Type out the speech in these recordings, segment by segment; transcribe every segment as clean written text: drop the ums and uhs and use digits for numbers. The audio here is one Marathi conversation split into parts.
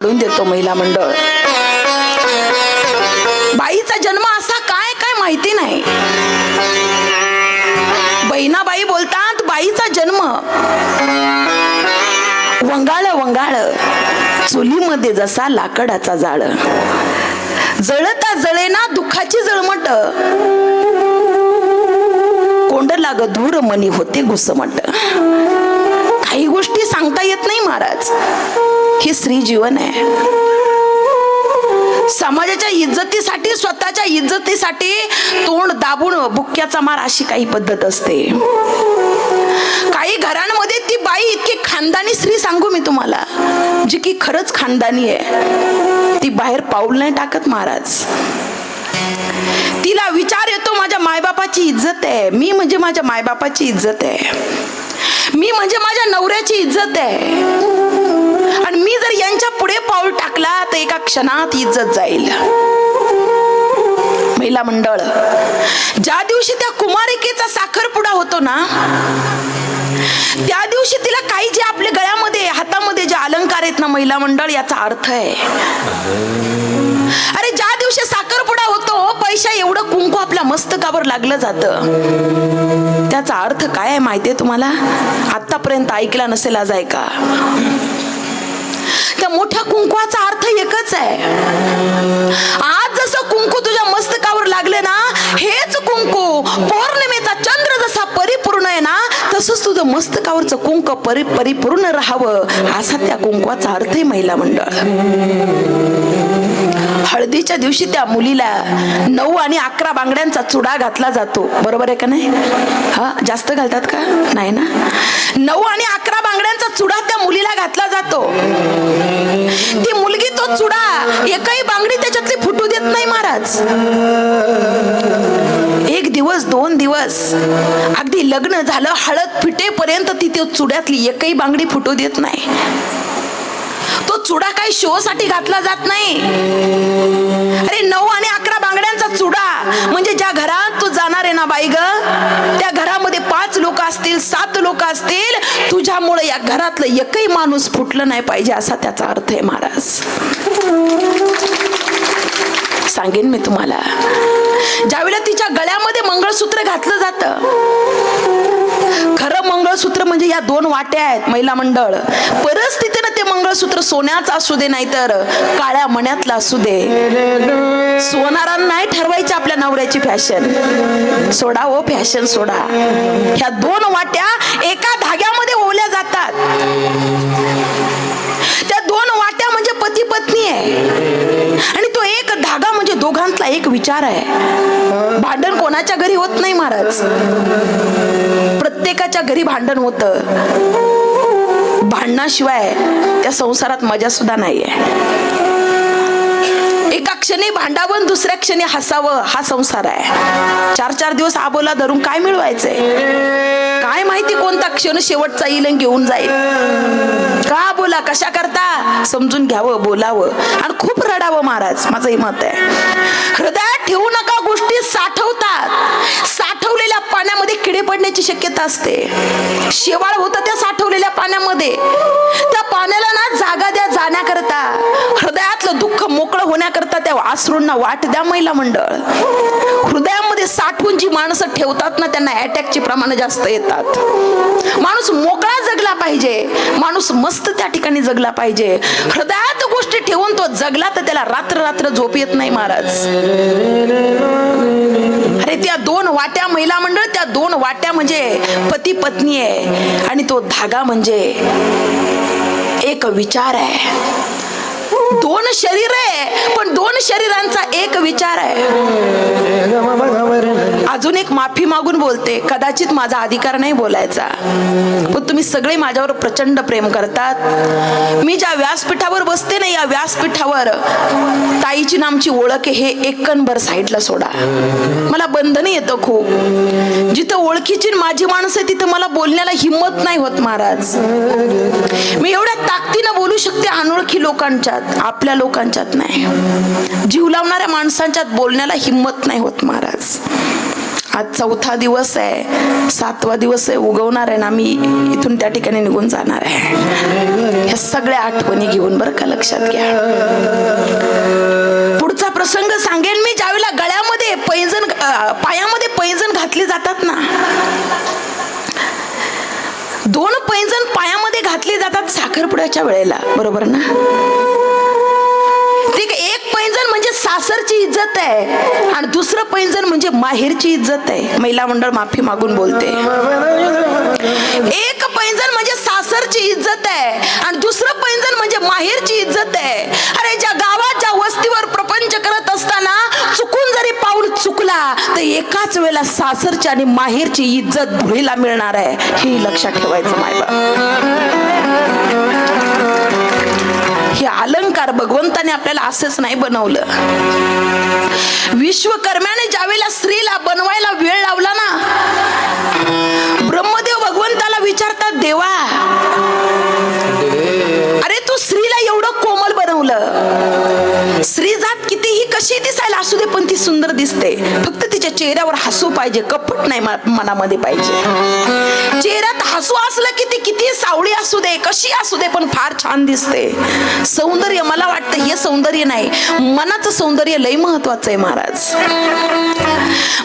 देतो महिला मंडळ. बाईचा जन्म असा काय काय माहिती नाही. बहिणाबाई बोलतात बाईचा जन्म वंगाळ वंगाळ चुलीमध्ये जसा लाकडाचा जाळ, जळता जळेना दुःखाची जळमट, कोंड लाग धूर मनी होते घुसमट. काही गोष्टी सांगता येत नाही महाराज. हे स्त्री जीवन आहे. समाजाच्या इज्जतीसाठी, स्वतःच्या इज्जतीसाठी तोंड दाबून बुक्क्याचा मार अशी काही पद्धत असते. काही घरांमध्ये ती बाई इतकी खानदानी स्त्री, सांगू मी तुम्हाला, जी की खरंच खानदानी आहे, ती बाहेर पाऊल नाही टाकत महाराज. तिला विचार येतो माझ्या मायबापाची इज्जत आहे, मी म्हणजे माझ्या मायबापाची इज्जत आहे, मी म्हणजे माझ्या नवऱ्याची इज्जत आहे, आणि मी जर यांच्या पुढे पाऊल टाकला तर एका क्षणात इज्जत जाईल. महिला मंडळ, ज्या दिवशी त्या कुमारिकेचा साखरपुडा होतो ना, त्या दिवशी तिला काही जे आपल्या गळ्यामध्ये हातामध्ये जे अलंकार आहेत ना महिला मंडळ, याचा अर्थ आहे. अरे ज्या दिवशी साखरपुडा होतो, पैसा एवढं कुंकू आपल्या मस्तकावर लागलं जातं, त्याचा अर्थ काय आहे माहितीये तुम्हाला? आतापर्यंत ऐकला नसेल, आज ऐका. त्या मोठ्या कुंकवाचा अर्थ एकच आहे. आज जसं कुंकू तुझ्या मस्तकावर लागले ना, हेच कुंकू पौर्णिमेचा चंद्र जसा परिपूर्ण आहे ना, तसंच तुझं मस्तकावरचं कुंकू परिपूर्ण राहावं, असा त्या कुंकवाचा अर्थ आहे महिला मंडळ. हळदीच्या दिवशी त्या मुलीला 9 आणि 11 बांगड्यांचा चुडा घातला जातो, बरोबर आहे का नाही? हा, जास्त घालतात का? नाही ना. 9 आणि 11 बांगड्यांचा चुडा त्या मुलीला घातला जातो. ती मुलगी तो चुडा, एकही बांगडी त्याच्यातली फुटू देत नाही महाराज. 1 दिवस 2 दिवस अगदी लग्न झालं, हळद फिटेपर्यंत ती त्या चुड्यातली एकही बांगडी फुटू देत नाही. तो चुडा काही शो साठी घातला जात नाही. अरे 9 आणि 11 बांगड्यांचा चुडा म्हणजे ज्या घरात तू जाणार आहे ना बाई ग, त्या घरामध्ये 5 लोक असतील, 7 लोक असतील, तुझ्यामुळे या घरातलं एकही माणूस फुटलं नाही पाहिजे, असा त्याचा अर्थ आहे महाराज. सांगेन मी तुम्हाला. ज्यावेळेला तिच्या गळ्यामध्ये मंगळसूत्र घातलं जातं, खरं मंगळसूत्र म्हणजे या 2 वाट्या आहेत महिला मंडळ. परिस्थितीनं ते मंगळसूत्र सोन्याचं असू दे, नाहीतर काळ्या मण्यातलं असू दे. सोनारांना नाही ठरवायची आपल्या नवऱ्याची फॅशन, सोडा हो फॅशन सोडा. ह्या 2 वाट्या एका धाग्यामध्ये ओवल्या जातात. त्या 2 वाट्या म्हणजे पती पत्नी आहे, आणि तो एक धागा म्हणजे दोघांतला एक विचार आहे. भांडण कोणाच्या घरी होत नाही महाराज, प्रत्येकाच्या घरी भांडण होतं. भांडणाशिवाय त्या संसारात मजा सुद्धा नाहीये. एका क्षणी भांडावं, दुसऱ्या क्षणी हसावं, हा संसार आहे. 4-4 दिवस आबोला धरून काय मिळवायचंय? काय माहिती कोणता क्षण शेवटचा येईल आणि घेऊन जाईल. का बोला, कशा करता समजून घ्यावं, बोलावं, आणि खूप रडावं महाराज, माझं मत आहे. हृदयात ठेवू नका गोष्टी, साठवतात. साठवलेल्या पाण्यामध्ये किडे पडण्याची शक्यता असते. शेवाळ होतं त्या साठवलेल्या पाण्यामध्ये. त्या पाण्याला ना जागा द्या जाण्याकरता, हृदयातलं दुःख मोकळं होण्याकरता त्या अश्रूंना वाट द्या महिला मंडळ. हृदयामध्ये साठवून जी माणसं ठेवतात ना, त्यांना अटॅकचे प्रमाण जास्त येतात. माणूस मोकळा जगला पाहिजे, माणूस मस्त त्या ठिकाणी जगला पाहिजे. हृदयात गोष्टी ठेवून तो जगला तर त्याला रात्र रात्र झोप येत नाही महाराज. अरे त्या 2 वाट्या महिला मंडळ, त्या 2 वाट्या म्हणजे पती पत्नी आहे, आणि तो धागा म्हणजे एक विचार आहे. 2 शरीर आहे, पण 2 शरीरांचा एक विचार आहे. अजून एक माफी मागून बोलते, कदाचित माझा अधिकार नाही बोलायचा, पण तुम्ही सगळे माझ्यावर प्रचंड प्रेम करतात. मी ज्या व्यासपीठावर बसते ना, या व्यासपीठावर ताईची नामची ओळख आहे, हे एकनभर साईडला सोडा. मला बंधन येतं खूप. जिथं ओळखीची माझी माणसं तिथं मला बोलण्याला हिम्मत नाही होत महाराज. मी एवढ्या ताकदीनं बोलू शकते अनोळखी लोकांच्यात, आपल्या लोकांच्यात नाही. जीव लावणाऱ्या माणसांच्यात बोलण्याला हिम्मत नाही होत महाराज. आज 4था दिवस आहे, 7वा दिवस आहे, उगवणार आहे ना, मी इथून त्या ठिकाणी निघून जाणार आहे. ह्या सगळ्या आठवणी घेऊन बरं का लक्षात घ्या. पुढचा प्रसंग सांगेन मी, ज्यावेळेला गळ्यामध्ये पैंजण, पायामध्ये पैंजण घातली जातात ना, 2 पैंजण पायामध्ये घातली जातात साखरपुड्याच्या वेळेला, बरोबर ना. ठीक आहे, एक पैंजण म्हणजे सासरची इज्जत आहे आणि दुसरं पैंजण म्हणजे माहेरची इज्जत आहे. महिला मंडळ माफी मागून बोलते. एक पैंजण म्हणजे सासरची इज्जत आहे आणि दुसरं पैंजण म्हणजे माहेरची इज्जत आहे. अरे ज्या गावात, ज्या वस्तीवर प्रपंच करत असताना चुकून जरी पाऊल चुकला तर एकाच वेळेला सासरची आणि माहेरची इज्जत धुळीला मिळणार आहे, हे लक्षात ठेवायचं मायबाप. हे अलंकार भगवंताने आपल्याला असंच नाही बनवलं. विश्वकर्म्याने ज्यावेळेला स्त्रीला बनवायला वेळ लावला ना, ब्रह्मदेव भगवंताला विचारतात, देवा अरे तू स्त्रीला एवढं कोमल बनवलं, स्त्री जात कितीही कशी दिसायला असू दे पण ती सुंदर दिसते, फक्त तिच्या चेहऱ्यावर हसू पाहिजे, कपट नाही मनामध्ये पाहिजे. चेहऱ्यात हसू असलं की ती किती सावळी असू दे, कशी असू दे, पण फार छान दिसते. सौंदर्य, मला वाटतं हे सौंदर्य नाही, मनाचं सौंदर्य लय महत्वाचं आहे महाराज.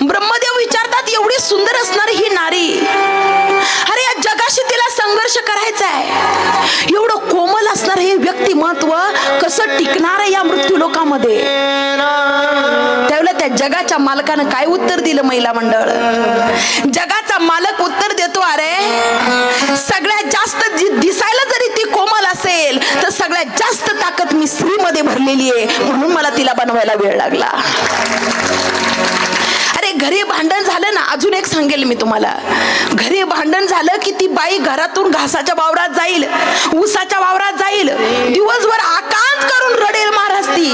ब्रह्मदेव विचारतात, एवढी सुंदर असणारी ही नारी, अरे या जगाशी तिला संघर्ष करायचा आहे, एवढं कोमल असणार हे व्यक्तिमत्व कसं टिकणार आहे या मृत्यू लोकामध्ये. त्यावेळेला त्या जगाच्या मालकानं काय उत्तर दिलं महिला मंडळ. जगाचा मालक उत्तर देतो, अरे सगळ्यात जास्त दिसायला जरी ती कोमल असेल तर सगळ्यात जास्त ताकद मी स्त्रीमध्ये भरलेली आहे, म्हणून मला तिला बनवायला वेळ लागला. अरे घरी भांडण झालं ना, अजून एक सांगेल मी तुम्हाला, घरी भांडण झालं की ती बाई घरातून घासाच्या वावरात जाईल, ऊसाच्या वावरात जाईल, दिवसभर आकांत करून रडेल महाराज ती.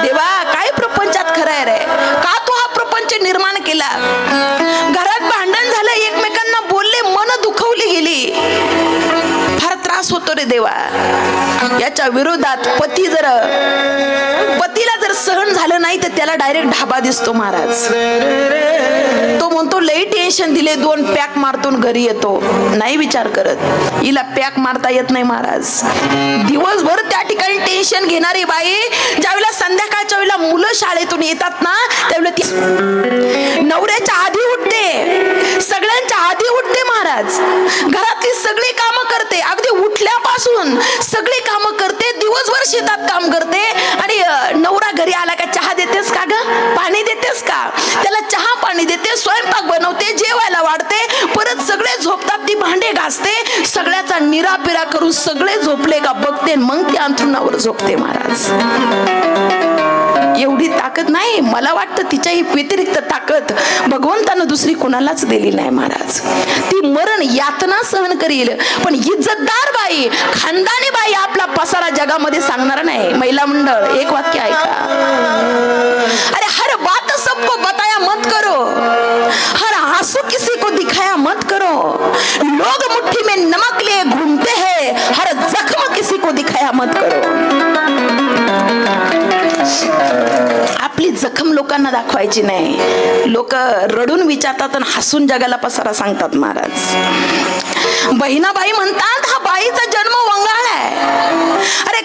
देवा काय प्रपंचात खरं आहे रे, का तू हा प्रपंच निर्माण केला. घरात भांडण झालं, एकमेकांना बोलले, मन दुखवली गेली, फार त्रास होतो रे देवा. याच्या विरोधात पतीला जर सहन झालं नाही तर त्याला डायरेक्ट ढाबा दिसतो महाराज. तो म्हणतो लई टेन्शन दिले, 2 पॅक मारतो घरी येतो, नाही विचार करत हिला पॅक मारता येत नाही महाराज. दिवसभर त्या ठिकाणी टेन्शन घेणारी बाई ज्यावेळेला संध्याकाळच्या वेळेला मुलं शाळेतून येतात ना, त्यावेळेला ती नवऱ्याच्या आधी उठते, सगळ्यांच्या आधी उठते महाराज. घरातली सगळी कामं करते, अगदी उठल्यापासून सगळी कामं करते, दिवसभर शेतात काम करते. आणि नवरा घरी आला का चहा देतेस का ग, पाणी देतेस का, त्याला चहा पाणी देते, स्वयंपाक बनवते, जेवायला वाढते, परत सगळे झोपतात, ती भांडे घासते, सगळ्याचा निरापिरा करून सगळे झोपले का बघते, मग ती अंथरुणावर झोपते महाराज. एवढी ताकद नाही, मला वाटतं तिच्या ही व्यतिरिक्त ताकद भगवंतानं दुसरी कोणालाच दिली नाही महाराज. ती मरण यातना सहन करील, पण इज्जतदार बाई, खानदानी बाई आपला पसारा जगामध्ये सांगणार नाही. महिला मंडळ एक वाक्य ऐका, अरे हर बात सबको बताया मत करो, हर आंसू किसी को दिखाया मत करो, लोग मुट्ठी में नमक लिए घूमते हैं, हर जख्म किसी को दिखाया मत करो. आपली जखम लोकांना दाखवायची नाही. लोक रडून विचारतात आणि हसून जगाला पसारा सांगतात महाराज. बहिणाबाई म्हणतात हा बाईचा जन्म वंगाळ आहे. अरे